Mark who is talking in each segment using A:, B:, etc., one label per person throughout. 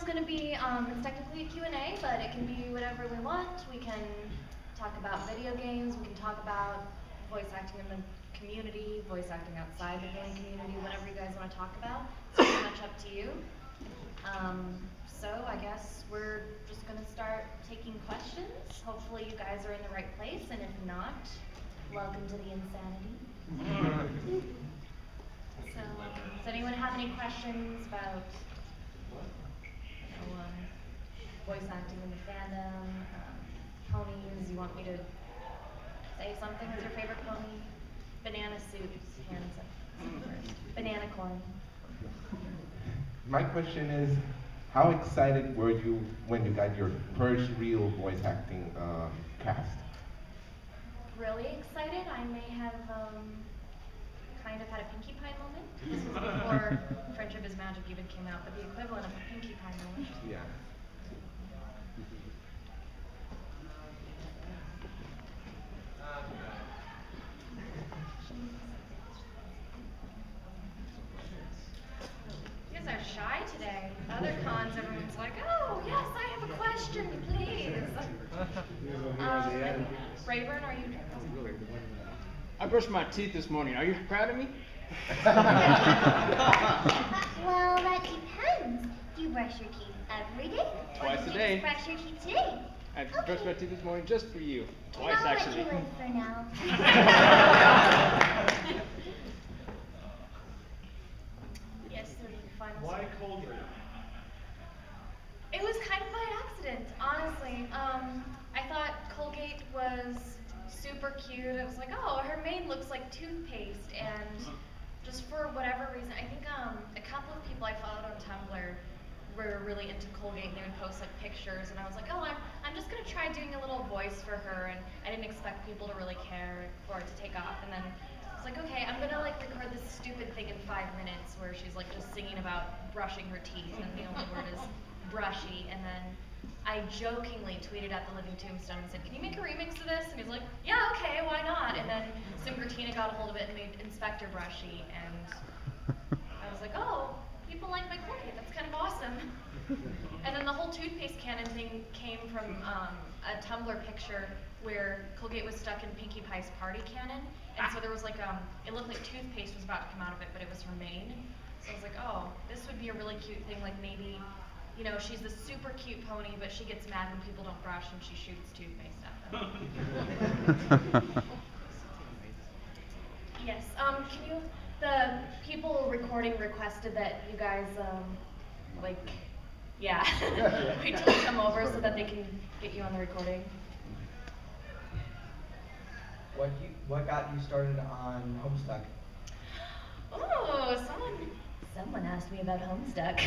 A: going to be, it's technically a Q&A, but it can be whatever we want. We can talk about video games, we can talk about voice acting in the community, voice acting outside the gaming community, whatever you guys want to talk about. It's pretty much up to you. So I guess we're just going to start taking questions. Hopefully you guys are in the right place, and if not, welcome to the insanity. So, does anyone have any questions about voice acting in the fandom, ponies? You want me to say something? What's your favorite pony? Banana suits, hands up. Banana corn.
B: My question is, how excited were you when you got your first real voice acting cast?
A: Really excited. I may have kind of had a Pinkie Pie moment. This was before Friendship is Magic even came out, but the equivalent of a Pinkie Pie moment.
B: Yeah.
A: You guys are shy today. Other cons, everyone's like, oh, yes, I have a question, please. Rayburn, are you?
C: I brushed my teeth this morning. Are you proud of me?
D: Well, that depends. Do you brush your teeth every day?
C: Twice a
D: Or
C: day.
D: did you just brush your teeth today?
C: I brushed my teeth this morning just for you. Twice,
D: I'll
C: actually.
D: let you live for now.
A: Yes, sir. Final.
E: Why Colgate?
A: It was kind of by accident, honestly. I thought Colgate was super cute. I was like, oh, her mane looks like toothpaste, and just for whatever reason, I think a couple of people I followed on Tumblr were really into Colgate, and they would post like pictures, and I was like, oh, I'm just gonna try doing a little voice for her, and I didn't expect people to really care for it to take off, and then I was like, okay, I'm gonna like record this stupid thing in 5 minutes where she's like just singing about brushing her teeth, and the only word is brushy, and then I jokingly tweeted at the Living Tombstone and said, can you make a remix of this? And he's like, yeah, okay, why not? And then Super Tina got a hold of it and made Inspector Brushy, and I was like, oh, people like my Colgate, that's kind of awesome. And then the whole toothpaste cannon thing came from a Tumblr picture where Colgate was stuck in Pinkie Pie's party cannon, and so there was like, it looked like toothpaste was about to come out of it, but it was her mane. So I was like, oh, this would be a really cute thing, like maybe, you know, she's this super cute pony, but she gets mad when people don't brush and she shoots toothpaste at them. Yes, can you, the people recording requested that you guys, like, yeah, wait till you come over so that they can get you on the recording.
F: What got you started on Homestuck?
A: Oh, someone asked me about Homestuck.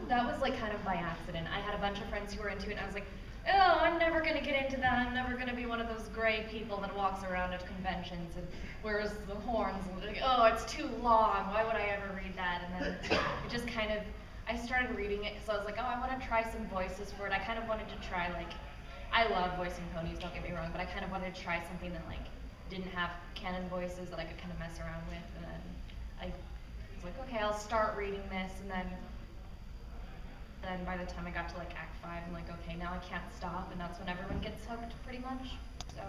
A: That was like kind of by accident. I had a bunch of friends who were into it, and I was like, oh, I'm never gonna get into that. I'm never gonna be one of those gray people that walks around at conventions and wears the horns and like, oh, it's too long. Why would I ever read that? And then it just kind of, I started reading it because I was like, oh, I want to try some voices for it. I kind of wanted to try, like, I love voicing ponies, don't get me wrong, but I kind of wanted to try something that like didn't have canon voices that I could kind of mess around with. And then I was like, okay, I'll start reading this, and then by the time I got to like Act 5, I'm like, okay, now I can't stop, and that's when everyone gets hooked pretty much. So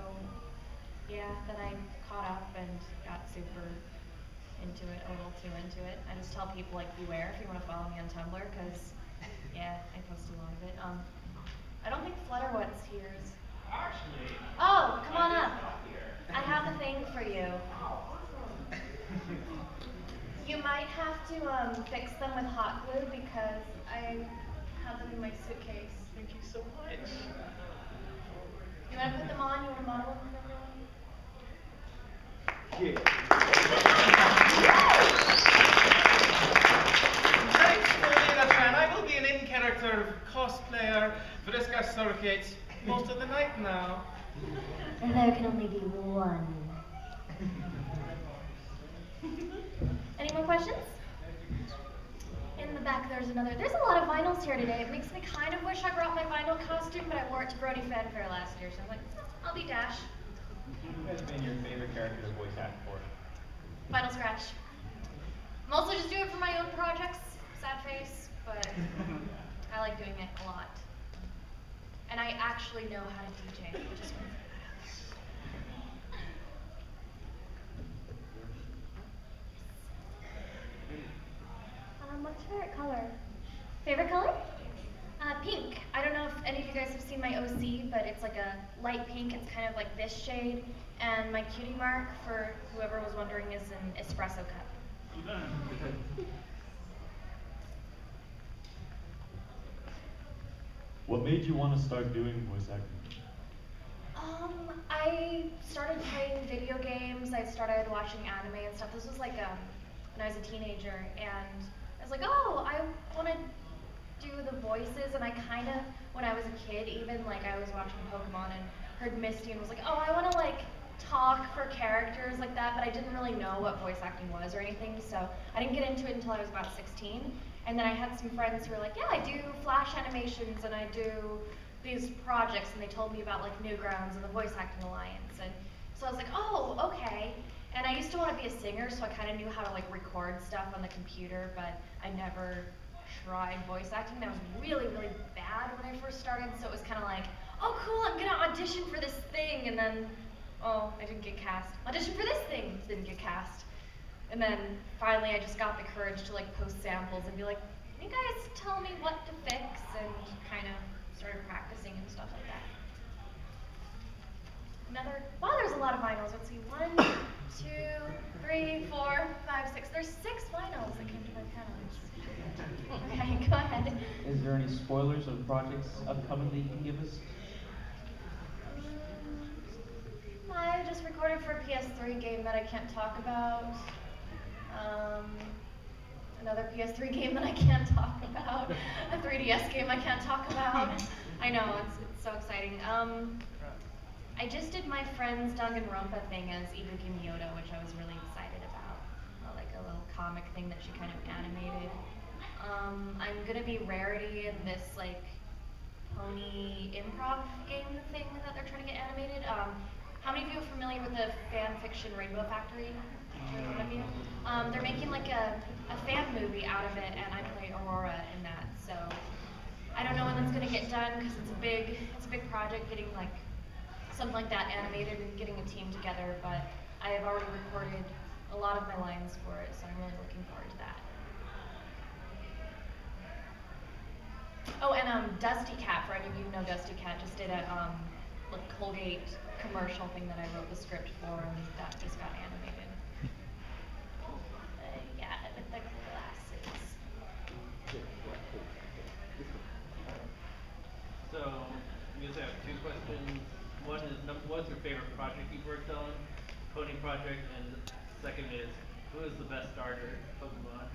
A: yeah, then I caught up and got super into it, a little too into it. I just tell people like beware if you want to follow me on Tumblr, because yeah, I post a lot of it. I don't think Flutterwhat's here.
E: Actually.
A: Oh, come on up. I have a thing for you. You might have to fix them with hot glue because I have them in my suitcase.
E: Thank you so much.
A: You want to put them on? You want to model them for everyone?
E: Yeah. Thanks for being a fan. I will be an in-character cosplayer for this guy's circuit most of the night now.
D: And there can only be one.
A: Any more questions? In the back there's another. There's a lot of vinyls here today. It makes me kind of wish I brought my vinyl costume, but I wore it to Brony Fanfare last year, so I'm like, I'll be Dash.
G: Who has been your favorite character to voice act for?
A: Vinyl Scratch. Mostly just do it for my own projects, sad face, but I like doing it a lot. And I actually know how to DJ, which is fun.
D: What's your favorite color? Favorite color?
A: Pink. I don't know if any of you guys have seen my OC, but it's like a light pink. It's kind of like this shade. And my cutie mark, for whoever was wondering, is an espresso cup.
G: What made you want to start doing voice acting?
A: I started playing video games. I started watching anime and stuff. This was like when I was a teenager, and I was like, oh, I want to do the voices. And I kind of, when I was a kid, even like I was watching Pokemon and heard Misty and was like, oh, I want to like talk for characters like that, but I didn't really know what voice acting was or anything, so I didn't get into it until I was about 16. And then I had some friends who were like, yeah, I do Flash animations and I do these projects, and they told me about like Newgrounds and the Voice Acting Alliance. And so I was like, oh, okay. And I used to want to be a singer, so I kind of knew how to like record stuff on the computer, but I never tried voice acting. I was really, really bad when I first started, so it was kind of like, oh cool, I'm gonna audition for this thing, and then, oh, I didn't get cast. Audition for this thing, didn't get cast. And then finally I just got the courage to like post samples and be like, can you guys tell me what to fix? And kind of started practicing and stuff like that. Wow, there's a lot of vinyls. Let's see, 1, 2, 3, 4, 5, 6. There's 6 vinyls that came to my panels. Okay, go ahead.
H: Is there any spoilers of projects upcoming that you can give us?
A: I just recorded for a PS3 game that I can't talk about. Another PS3 game that I can't talk about. A 3DS game I can't talk about. I know, it's so exciting. I just did my friend's Danganronpa thing as Ibuki Miyoto, which I was really excited about. Like a little comic thing that she kind of animated. I'm gonna be Rarity in this like pony improv game thing that they're trying to get animated. How many of you are familiar with the fan fiction Rainbow Factory? One of you? They're making like a fan movie out of it, and I play Aurora in that. So I don't know when that's gonna get done because it's a big project, getting like something like that animated and getting a team together. But I have already recorded a lot of my lines for it, so I'm really looking forward to that. Oh, and Dusty Cat, for any of you who know Dusty Cat, just did a like Colgate commercial thing that I wrote the script for, and that just got animated. Yeah, with the glasses.
I: So, you guys have 2 questions. One is, what's your favorite project you've worked on? Pony project, and the second is, who is the best starter Pokemon?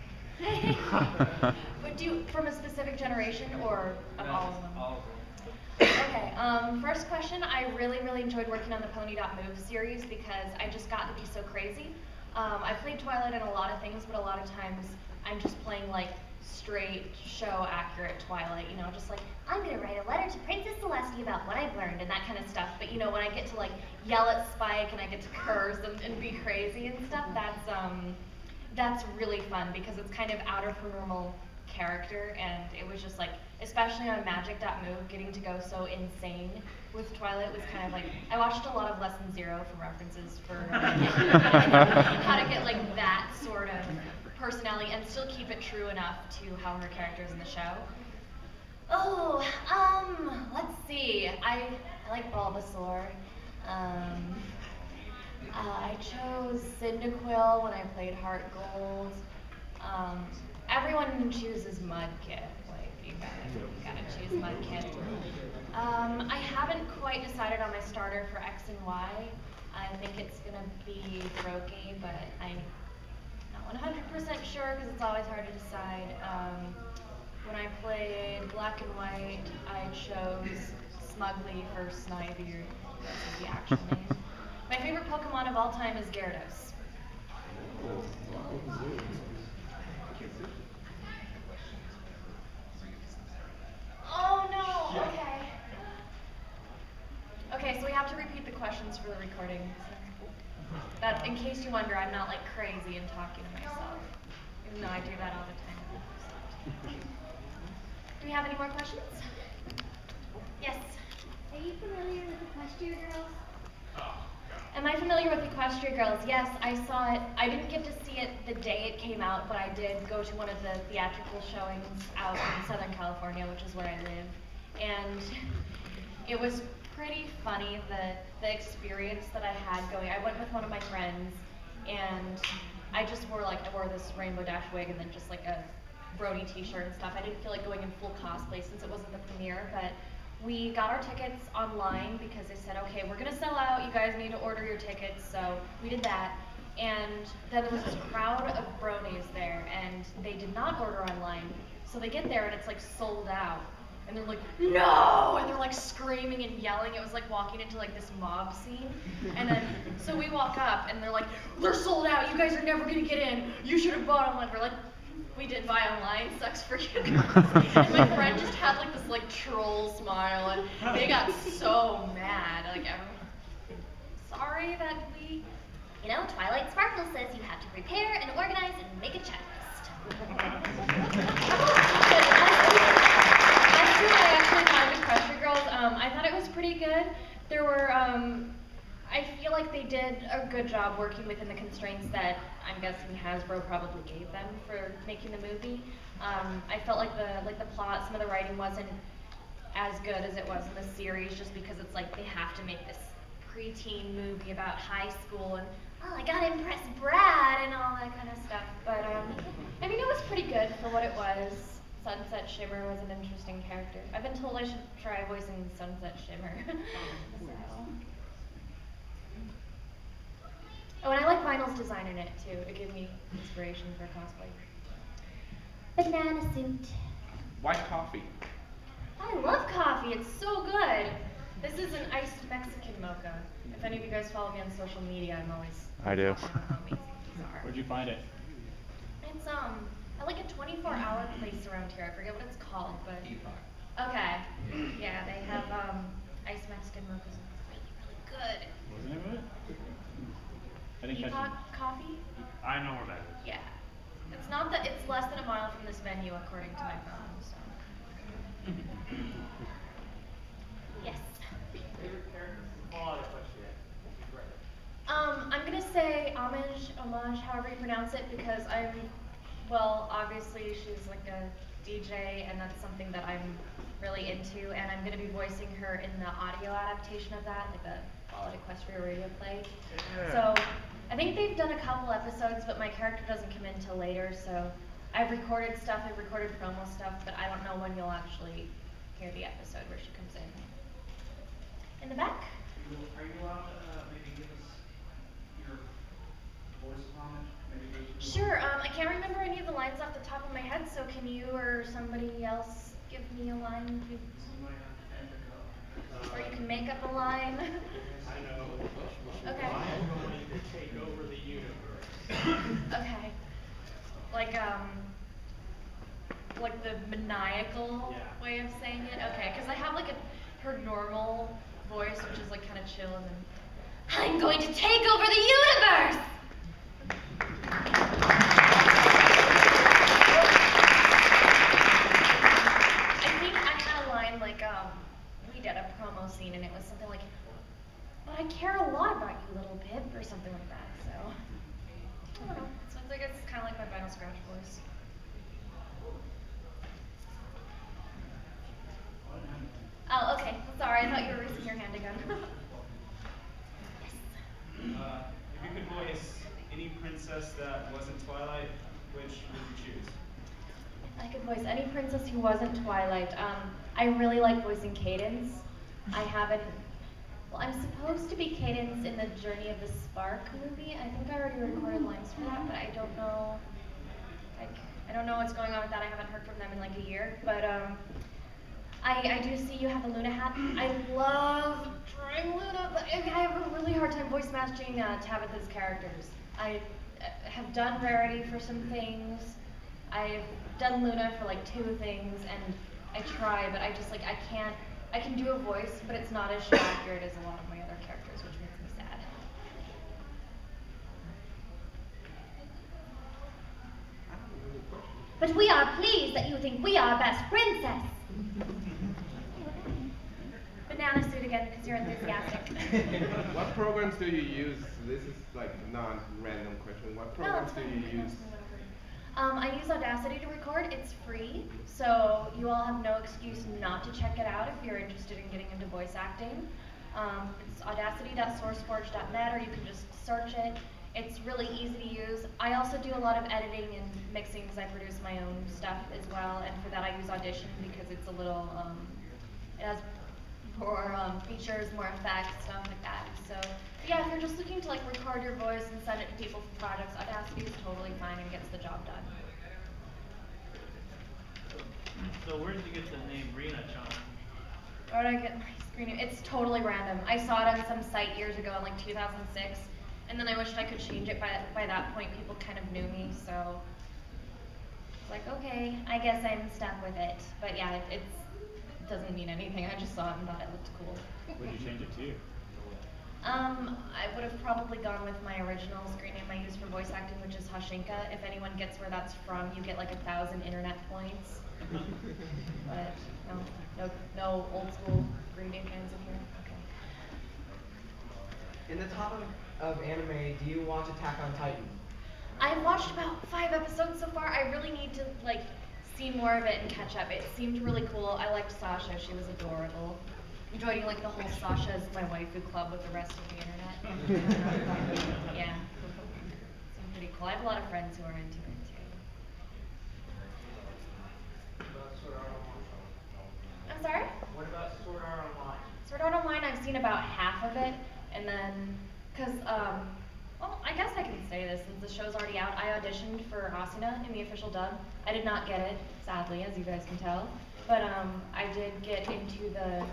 A: But from a specific generation or of all of them?
I: All of them.
A: Okay, first question, I really, really enjoyed working on the Pony.move series because I just got to be so crazy. I played Twilight in a lot of things, but a lot of times I'm just playing like straight show accurate Twilight, you know, just like, I'm gonna write a letter to Princess Celestia about what I've learned and that kind of stuff. But you know, when I get to like yell at Spike and I get to curse and be crazy and stuff, that's really fun because it's kind of out of her normal character, and it was just like, especially on Magic.move, getting to go so insane with Twilight was kind of like, I watched a lot of Lesson Zero for references for how to get like that sort of personality and still keep it true enough to how her character is in the show. Oh, let's see. I like Bulbasaur. I chose Cyndaquil when I played Heart Gold. Everyone chooses Mudkip. Like, you gotta choose Mudkip. I haven't quite decided on my starter for X and Y. I think it's gonna be Brony, but I'm not 100% sure because it's always hard to decide. When I played Black and White, I chose Smugly for Snivebeard. This is the actual name. My favorite Pokemon of all time is Gyarados. Oh no, okay. Okay, so we have to repeat the questions for the recording. That, in case you wonder, I'm not like crazy and talking to myself. Even though I do that all the time. Do we have any more questions? Yes.
D: Are you familiar with Equestria Girls?
A: Am I familiar with Equestria Girls? Yes, I saw it. I didn't get to see it the day it came out, but I did go to one of the theatrical showings out in Southern California, which is where I live. And it was pretty funny, the experience that I had going. I went with one of my friends, and I wore this Rainbow Dash wig and then just like a Brony t-shirt and stuff. I didn't feel like going in full cosplay since it wasn't the premiere, but we got our tickets online because they said, okay, we're gonna sell out, you guys need to order your tickets, so we did that. And then there was this crowd of bronies there, and they did not order online. So they get there and it's like sold out. And they're like, no! And they're like screaming and yelling. It was like walking into like this mob scene. And then, so we walk up and they're like, they're sold out, you guys are never gonna get in. You should have bought online. We're like, we did buy online, sucks for you. And my friend just had like this like troll smile and they got so mad. Like, sorry that we...
D: You know, Twilight Sparkle says you have to prepare and organize and make a checklist.
A: That's who I actually found Equestria Girls. I thought it was pretty good. There were, I feel like they did a good job working within the constraints that I'm guessing Hasbro probably gave them for making the movie. I felt like the plot, some of the writing wasn't as good as it was in the series, just because it's like they have to make this preteen movie about high school and oh, I gotta impress Brad and all that kind of stuff. But I mean, it was pretty good for what it was. Sunset Shimmer was an interesting character. I've been told I should try voicing Sunset Shimmer. So. Oh, and I like Vinyl's design in it too. It gave me inspiration for cosplay.
D: Banana suit.
B: White coffee.
A: I love coffee. It's so good. This is an iced Mexican mocha. If any of you guys follow me on social media, I'm always
C: I do.
A: talking about how amazing these are.
C: Where'd you find it?
A: It's I like a 24-hour place around here. I forget what it's called, but okay. Yeah, they have iced Mexican mochas. Really, really good.
C: What's the name of it? I didn't catch
A: Epoch
C: it.
A: Coffee?
G: I know where that is.
A: Yeah. It's not that it's less than a mile from this venue according to my phone, so. Yes.
I: Favorite character from all the questions.
A: I'm gonna say homage, however you pronounce it, because well, obviously she's like a DJ, and that's something that I'm really into, and I'm gonna be voicing her in the audio adaptation of that, like the Equestria radio play. So I think they've done a couple episodes, but my character doesn't come in till later, so I've recorded stuff, I've recorded promo stuff, but I don't know when you'll actually hear the episode where she comes in. In the back?
J: Are you allowed to maybe give us your voice homage? Maybe
A: Sure, I can't remember any of the lines off the top of my head, so can you or somebody else give me a line? Or you can make up a line.
J: I know.
A: Okay.
J: I'm going to take over the universe.
A: Okay. Like the maniacal way of saying it? Okay, because I have like her normal voice, which is like kind of chill, and then I'm going to take over the universe! I think I had a line like, we did a promo scene and it was something like, but I care a lot about you, little Pip, or something like that, so. I don't know. So I guess it's kind of like my Vinyl Scratch voice. Oh, okay. Sorry, I thought you were raising your hand again. Yes.
J: If you could voice any princess that wasn't Twilight, which would you choose?
A: I could voice any princess who wasn't Twilight. I really like voicing Cadence. I haven't. Well, I'm supposed to be Cadence in the Journey of the Spark movie. I think I already recorded lines for that, but I don't know. I don't know what's going on with that. I haven't heard from them in like a year. But I do see you have the Luna hat. I love trying Luna, but I have a really hard time voice matching Tabitha's characters. I have done Rarity for some things. I've done Luna for like 2 things, and I try, but I just like, I can do a voice, but it's not as show accurate as a lot of my other characters, which makes me sad.
D: But we are pleased that you think we are best princess.
A: Banana suit again, because you're enthusiastic.
B: What programs do you use? This is like non-random question. What
A: No,
B: programs
A: it's
B: do
A: fine.
B: you
A: You can
B: use?
A: ask me whatever. I use Audacity to record. It's free, so you all have no excuse not to check it out if you're interested in getting into voice acting. It's audacity.sourceforge.net, or you can just search it. It's really easy to use. I also do a lot of editing and mixing because I produce my own stuff as well, and for that I use Audition because it's a little, it has more features, more effects, stuff like that. So yeah, if you're just looking to like record your voice and send it to people for projects, Audacity is totally fine and gets the job done.
I: So where did you get the name Rena-chan?
A: Where did I get my screen name? It's totally random. I saw it on some site years ago in like 2006, and then I wished I could change it. By that point, people kind of knew me, so it's like, okay, I guess I'm stuck with it. But yeah, it doesn't mean anything. I just saw it and thought it looked cool.
C: What did you change it to?
A: I would have probably gone with my original screen name I use for voice acting, which is Hashinka. If anyone gets where that's from, you get like 1,000 internet points. But no old school Green Day fans in here. Okay.
F: In the topic of anime, do you watch Attack on Titan?
A: I've watched about 5 episodes so far. I really need to like see more of it and catch up. It seemed really cool. I liked Sasha. She was adorable. I'm joining like the whole Sasha's my waifu club with the rest of the internet. Yeah. Seemed pretty cool. I have a lot of friends who are into it too. I'm sorry?
F: What about Sword Art Online?
A: Sword Art Online, I've seen about half of it, and then, well, I guess I can say this since the show's already out. I auditioned for Asuna in the official dub. I did not get it, sadly, as you guys can tell. But I did get into the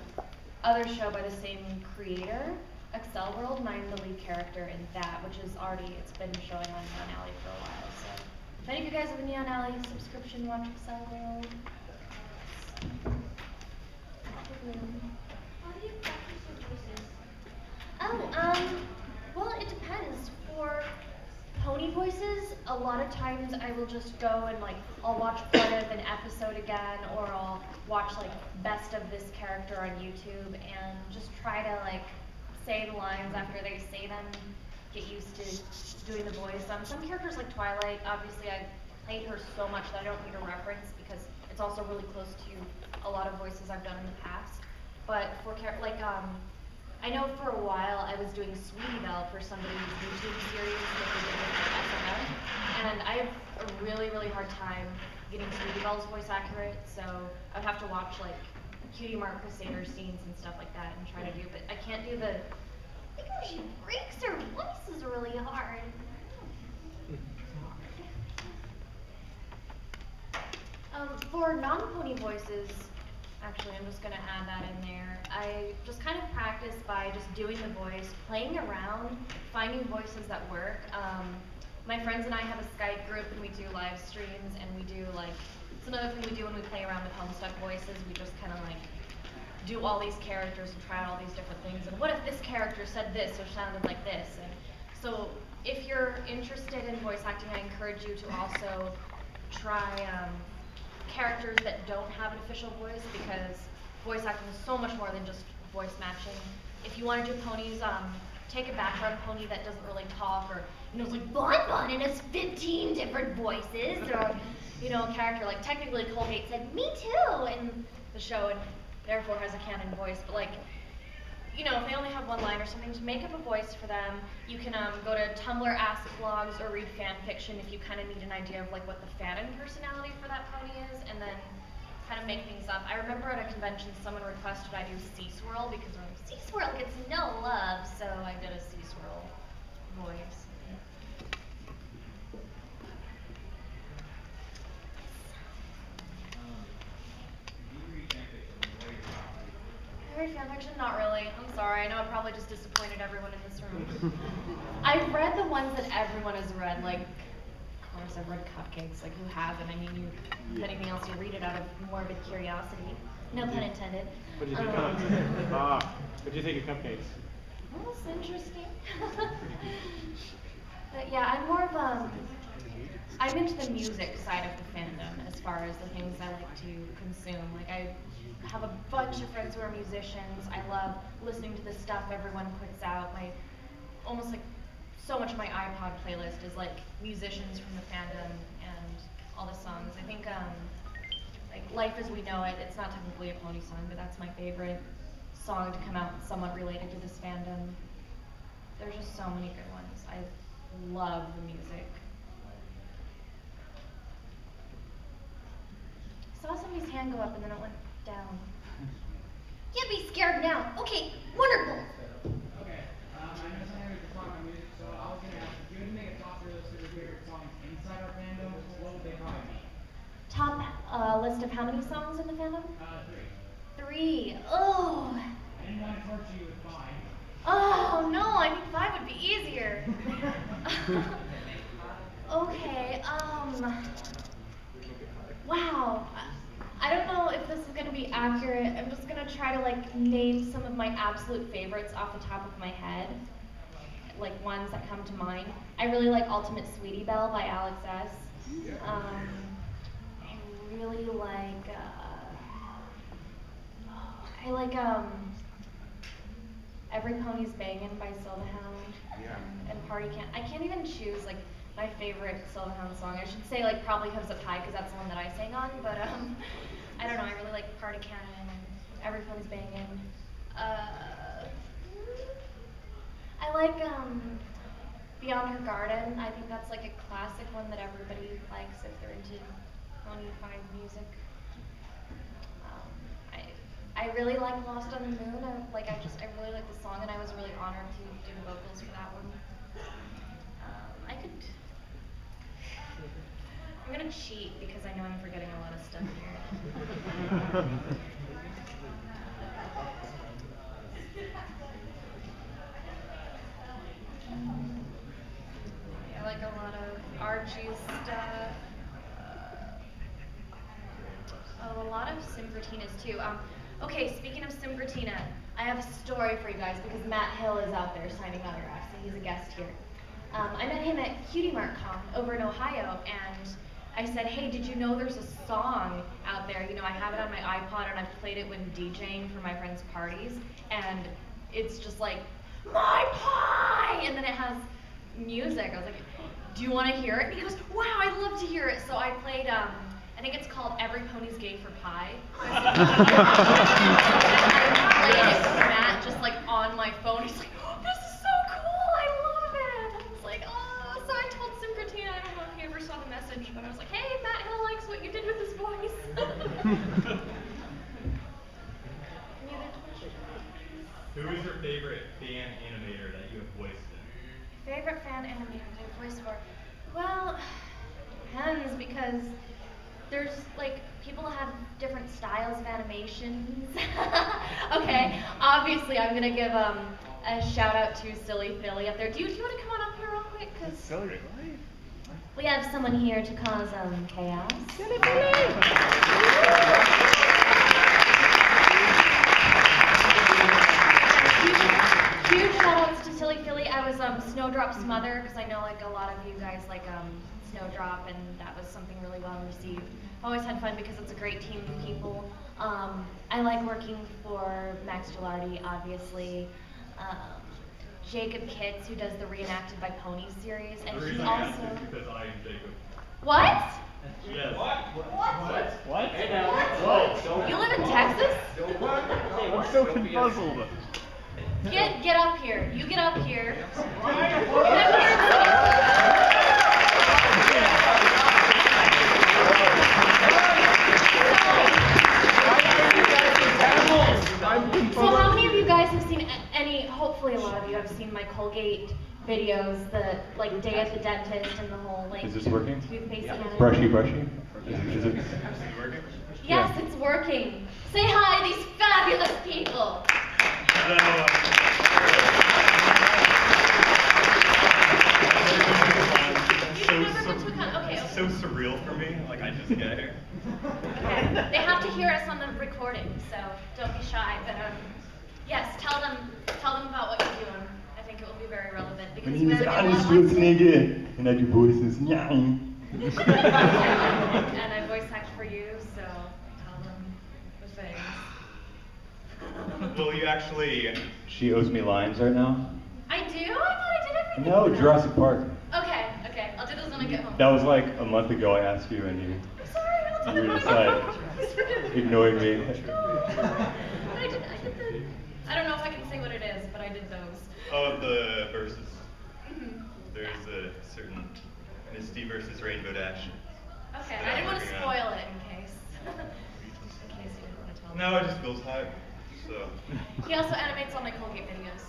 A: other show by the same creator, Excel World, and I'm the lead character in that, which is already, it's been showing on Neon Alley for a while. So if any of you guys have a Neon Alley subscription, watch Excel World.
D: How do you practice your voices?
A: Oh, well, it depends. For pony voices, a lot of times I will just go and like, I'll watch part of an episode again, or I'll watch like best of this character on YouTube and just try to like say the lines after they say them, get used to doing the voice. Some characters like Twilight, obviously I played her so much that I don't need a reference because it's also really close to a lot of voices I've done in the past. But for I know for a while I was doing Sweetie Belle for somebody's YouTube series that they did with SMM, and I have a really, really hard time getting Sweetie Belle's voice accurate, so I would have to watch like Cutie Mark Crusader scenes and stuff like that and try to do, but I can't do the, I think when she breaks her voice is really hard. For non-pony voices, actually, I'm just going to add that in there. I just kind of practice by just doing the voice, playing around, finding voices that work. My friends and I have a Skype group and we do live streams, and we do like, it's another thing we do when we play around with Homestuck voices. We just kind of like do all these characters and try out all these different things. And what if this character said this or sounded like this? And so if you're interested in voice acting, I encourage you to also try characters that don't have an official voice, because voice acting is so much more than just voice matching. If you want to do ponies, take a background pony that doesn't really talk, or it's like Bon Bon and has 15 different voices, or a character like technically Colgate said me too in the show and therefore has a canon voice, but like if they only have one line or something, just make up a voice for them. You can go to Tumblr Ask Blogs or read fan fiction if you kind of need an idea of like what the fanon personality for that pony is, and then kind of make things up. I remember at a convention someone requested I do Sea Swirl because Sea Swirl gets no love, so I did a Sea Swirl voice. Read fanfiction? Not really. I'm sorry. I know I probably just disappointed everyone in this room. I've read the ones that everyone has read. Like, of course, I've read Cupcakes. Like, who hasn't? I mean, if anything else, you read it out of morbid curiosity. No pun intended.
C: What did you think of what do you think of Cupcakes?
A: Well, it's interesting. But yeah, I'm more of I'm into the music side of the fandom as far as the things I like to consume. Like I have a bunch of friends who are musicians. I love listening to the stuff everyone puts out. Almost like so much of my iPod playlist is like musicians from the fandom and all the songs. I think like Life as We Know It, it's not technically a Pony song, but that's my favorite song to come out somewhat related to this fandom. There's just so many good ones. I love the music. I saw somebody's hand go up and then it went down.
D: Can't be scared now. Okay, wonderful.
C: Okay, I know some of you are talking about music, so I was gonna ask, if you had to make a top list of your favorite songs inside our fandom, what would they probably be?
A: Top list of how many songs in the fandom?
C: 3.
A: 3. Oh.
C: I didn't want to torture you with 5.
A: Oh no, I think 5 would be easier. Okay, wow. I don't know if this is gonna be accurate. I'm just gonna try to like name some of my absolute favorites off the top of my head. Like ones that come to mind. I really like Ultimate Sweetie Belle by Alex S. I really like, Every Pony's Bangin' by Silverhound.
B: Yeah.
A: And Party Can't. I can't even choose like my favorite Silverhound song. I should say like Probably Comes Up High because that's the one that I sang on. But I don't know. I really like Party Cannon and Every Pony's Bangin'. I like Beyond Her Garden. I think that's like a classic one that everybody likes if they're into Pony 5 music. I really like Lost on the Moon. I really like the song, and I was really honored to do the vocals for that one. I'm gonna cheat because I know I'm forgetting a lot of stuff here. I like a lot of Archie's stuff. A lot of Simgratinas too. Okay, speaking of Simgratina, I have a story for you guys because Matt Hill is out there signing autographs, and he's a guest here. I met him at Cutie Mark Con over in Ohio, and I said, hey, did you know there's a song out there? You know, I have it on my iPod, and I've played it when DJing for my friends' parties, and it's just like, my pie! And then it has music. I was like, do you want to hear it? And he goes, wow, I'd love to hear it. So I played, I think it's called Every Pony's Gay for Pie. I played it for Matt just like on my phone. He's like, oh, this is so cool, I love it. I was like, oh, so I told Simgratina, I don't know if he ever saw the message, but I was like, hey, Matt Hill likes what you did with his voice. Any other questions?
J: Who is your favorite fan animator that you have voiced in?
A: Favorite fan animator that I've voiced for? Well, depends because there's like people have different styles of animations. Okay, obviously I'm gonna give a shout out to Silly Philly up there. Do you want to come on up here real quick? Cause
B: Silly.
A: we have someone here to cause chaos. Silly Huge shout outs to Silly Philly. I was Snowdrop's mother because I know like a lot of you guys like Snowdrop, and that was something really well received. Always had fun because it's a great team of people. I like working for Max Gilardi, obviously. Jacob Kitts, who does the Reenacted by Pony series, and he's also.
J: Because I am Jacob.
A: What?
J: Yes.
H: What?
A: You live in Texas?
G: I'm so confuzzled.
A: Get up here. You get up here. Get up here. So how many of you guys have seen hopefully a lot of you have seen my Colgate videos, the like day at the dentist and the whole like
G: Is this working?
A: toothpaste and
G: Brushy. Is it?
J: working?
A: Yes, it's working. Say hi to these fabulous people.
J: It's so surreal for me. Like I just get here.
A: Okay. They have to hear us on the recording, so don't be shy. But yes, tell them about what you're doing. I think it will be very relevant because
K: My name is Arnold Schwarzenegger, and I do voices.
A: And I voice act for you, so tell them the things.
K: Well, you actually, she owes me lines right now.
A: I do? I thought I did everything.
K: No, Jurassic Park.
A: Okay, okay. I'll do those when I get home.
K: That was like a month ago I asked you and
A: I'm sorry, I'll do
K: you
A: them
K: were
A: when
K: just
A: I
K: like
A: get home. Please forgive me.
K: ignoring me.
A: I did the, I don't know if I can say what it is, but I did those.
K: Oh, the verses.
A: Mhm.
K: There's a certain Misty versus Rainbow Dash.
A: Okay,
K: that
A: I
K: I'm
A: didn't want to
K: working on.
A: spoil it in case. In case you didn't want to tell me.
K: No, it just feels hype. So.
A: He also animates all my Colgate videos.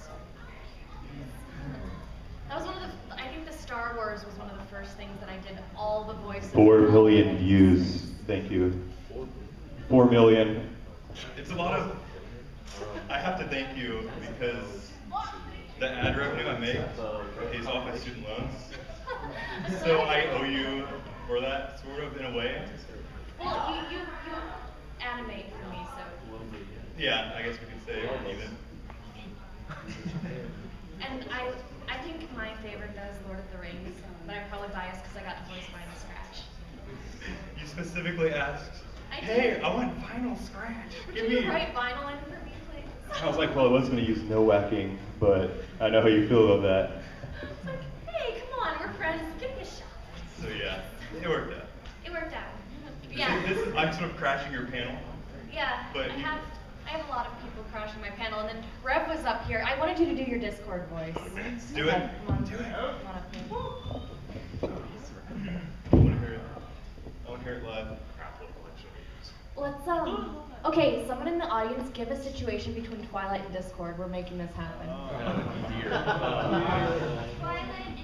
A: That was one of the, I think the Star Wars was one of the first things that I did all the voices.
K: 4 million views. Thank you. 4 million. It's a lot of. I have to thank you because the ad revenue I make pays off my student loans. So I owe you for that, sort of, in a way.
A: Well, you animate for me, so.
K: Yeah, I guess we could say even.
A: And I think my favorite though is Lord of the Rings, but I'm probably biased because I got to voice Final Scratch.
K: You specifically asked,
A: I
K: hey,
A: did.
K: I want Final Scratch. Give
A: Can
K: me.
A: you write vinyl in for me, please?
K: I was like, well, I was going to use no whacking, but I know how you feel about that.
A: It's like, hey, come on, we're friends. Give me a shot.
K: So yeah, it worked out.
A: It worked out. Yeah.
K: I'm sort of crashing your panel.
A: Yeah.
K: But
A: I
K: you-
A: have a lot of people crashing my panel, and then Rev was up here. I wanted you to do your Discord voice.
K: Do it.
A: Okay, come on.
K: Do it.
A: Come on up here.
K: I want to hear it. I want to hear it live.
A: Let's okay, someone in the audience give a situation between Twilight and Discord. We're making this happen.
D: Twilight and